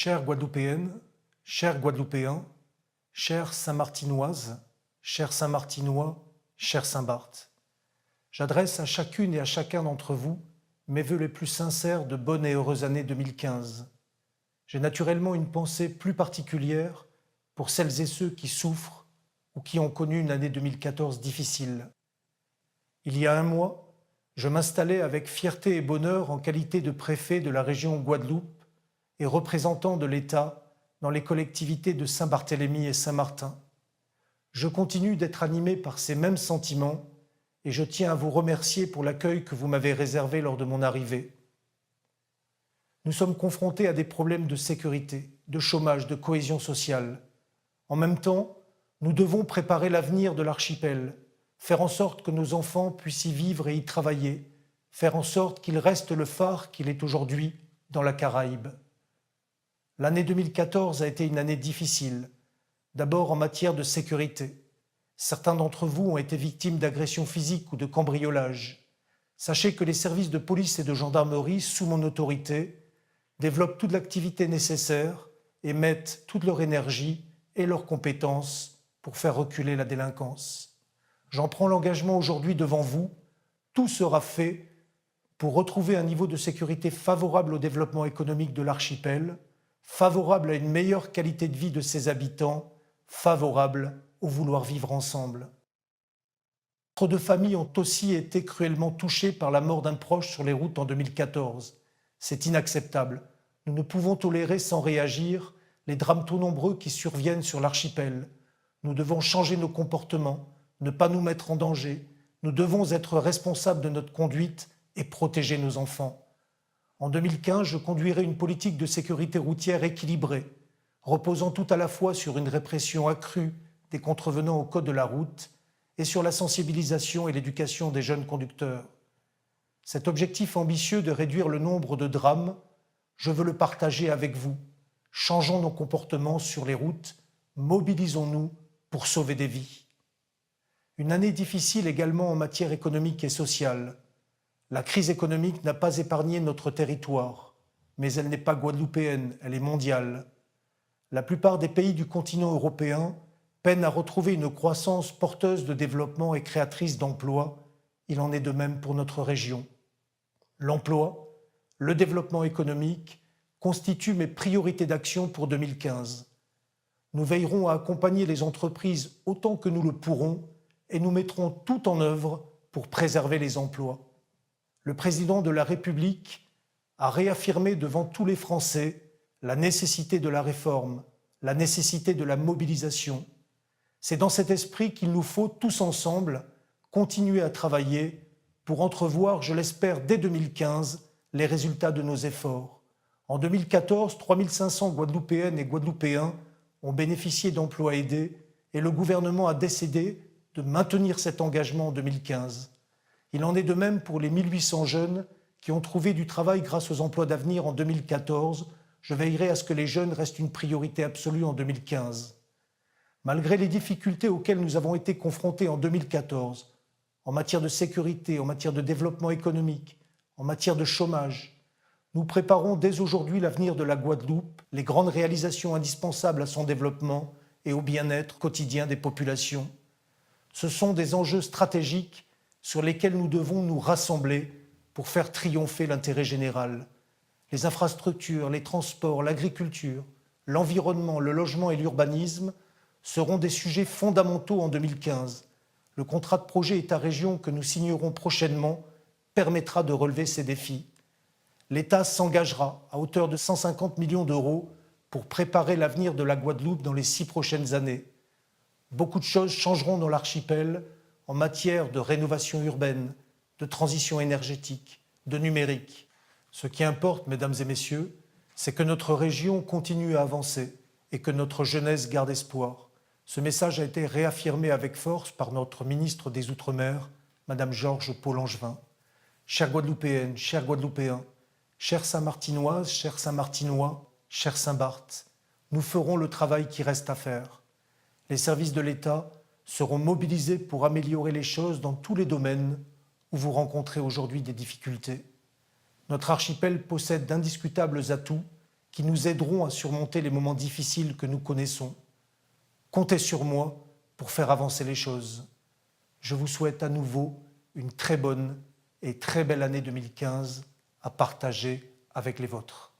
Chères Guadeloupéennes, chers Guadeloupéens, chères Saint-Martinoises, chers Saint-Martinois, chers Saint-Barth, j'adresse à chacune et à chacun d'entre vous mes vœux les plus sincères de bonne et heureuse année 2015. J'ai naturellement une pensée plus particulière pour celles et ceux qui souffrent ou qui ont connu une année 2014 difficile. Il y a un mois, je m'installais avec fierté et bonheur en qualité de préfet de la région Guadeloupe et représentant de l'État dans les collectivités de Saint-Barthélemy et Saint-Martin. Je continue d'être animé par ces mêmes sentiments et je tiens à vous remercier pour l'accueil que vous m'avez réservé lors de mon arrivée. Nous sommes confrontés à des problèmes de sécurité, de chômage, de cohésion sociale. En même temps, nous devons préparer l'avenir de l'archipel, faire en sorte que nos enfants puissent y vivre et y travailler, faire en sorte qu'il reste le phare qu'il est aujourd'hui dans la Caraïbe. L'année 2014 a été une année difficile, d'abord en matière de sécurité. Certains d'entre vous ont été victimes d'agressions physiques ou de cambriolages. Sachez que les services de police et de gendarmerie, sous mon autorité, développent toute l'activité nécessaire et mettent toute leur énergie et leurs compétences pour faire reculer la délinquance. J'en prends l'engagement aujourd'hui devant vous, tout sera fait pour retrouver un niveau de sécurité favorable au développement économique de l'archipel, favorable à une meilleure qualité de vie de ses habitants, favorable au vouloir vivre ensemble. Trop de familles ont aussi été cruellement touchées par la mort d'un proche sur les routes en 2014. C'est inacceptable. Nous ne pouvons tolérer sans réagir les drames trop nombreux qui surviennent sur l'archipel. Nous devons changer nos comportements, ne pas nous mettre en danger. Nous devons être responsables de notre conduite et protéger nos enfants. En 2015, je conduirai une politique de sécurité routière équilibrée, reposant tout à la fois sur une répression accrue des contrevenants au code de la route et sur la sensibilisation et l'éducation des jeunes conducteurs. Cet objectif ambitieux de réduire le nombre de drames, je veux le partager avec vous. Changeons nos comportements sur les routes, mobilisons-nous pour sauver des vies. Une année difficile également en matière économique et sociale. La crise économique n'a pas épargné notre territoire, mais elle n'est pas guadeloupéenne, elle est mondiale. La plupart des pays du continent européen peinent à retrouver une croissance porteuse de développement et créatrice d'emplois. Il en est de même pour notre région. L'emploi, le développement économique constituent mes priorités d'action pour 2015. Nous veillerons à accompagner les entreprises autant que nous le pourrons et nous mettrons tout en œuvre pour préserver les emplois. Le président de la République a réaffirmé devant tous les Français la nécessité de la réforme, la nécessité de la mobilisation. C'est dans cet esprit qu'il nous faut tous ensemble continuer à travailler pour entrevoir, je l'espère, dès 2015, les résultats de nos efforts. En 2014, 3500 Guadeloupéennes et Guadeloupéens ont bénéficié d'emplois aidés et le gouvernement a décidé de maintenir cet engagement en 2015. Il en est de même pour les 1800 jeunes qui ont trouvé du travail grâce aux emplois d'avenir en 2014. Je veillerai à ce que les jeunes restent une priorité absolue en 2015. Malgré les difficultés auxquelles nous avons été confrontés en 2014, en matière de sécurité, en matière de développement économique, en matière de chômage, nous préparons dès aujourd'hui l'avenir de la Guadeloupe, les grandes réalisations indispensables à son développement et au bien-être quotidien des populations. Ce sont des enjeux stratégiques sur lesquels nous devons nous rassembler pour faire triompher l'intérêt général. Les infrastructures, les transports, l'agriculture, l'environnement, le logement et l'urbanisme seront des sujets fondamentaux en 2015. Le contrat de projet État-région que nous signerons prochainement permettra de relever ces défis. L'État s'engagera à hauteur de 150 millions d'euros pour préparer l'avenir de la Guadeloupe dans les 6 prochaines années. Beaucoup de choses changeront dans l'archipel en matière de rénovation urbaine, de transition énergétique, de numérique. Ce qui importe, mesdames et messieurs, c'est que notre région continue à avancer et que notre jeunesse garde espoir. Ce message a été réaffirmé avec force par notre ministre des Outre-mer, Madame Georges Paul-Langevin. Chères Guadeloupéennes, chers Guadeloupéens, chères Saint-Martinoises, chers Saint-Martinois, chers Saint-Barth, nous ferons le travail qui reste à faire. Les services de l'État seront mobilisés pour améliorer les choses dans tous les domaines où vous rencontrez aujourd'hui des difficultés. Notre archipel possède d'indiscutables atouts qui nous aideront à surmonter les moments difficiles que nous connaissons. Comptez sur moi pour faire avancer les choses. Je vous souhaite à nouveau une très bonne et très belle année 2015 à partager avec les vôtres.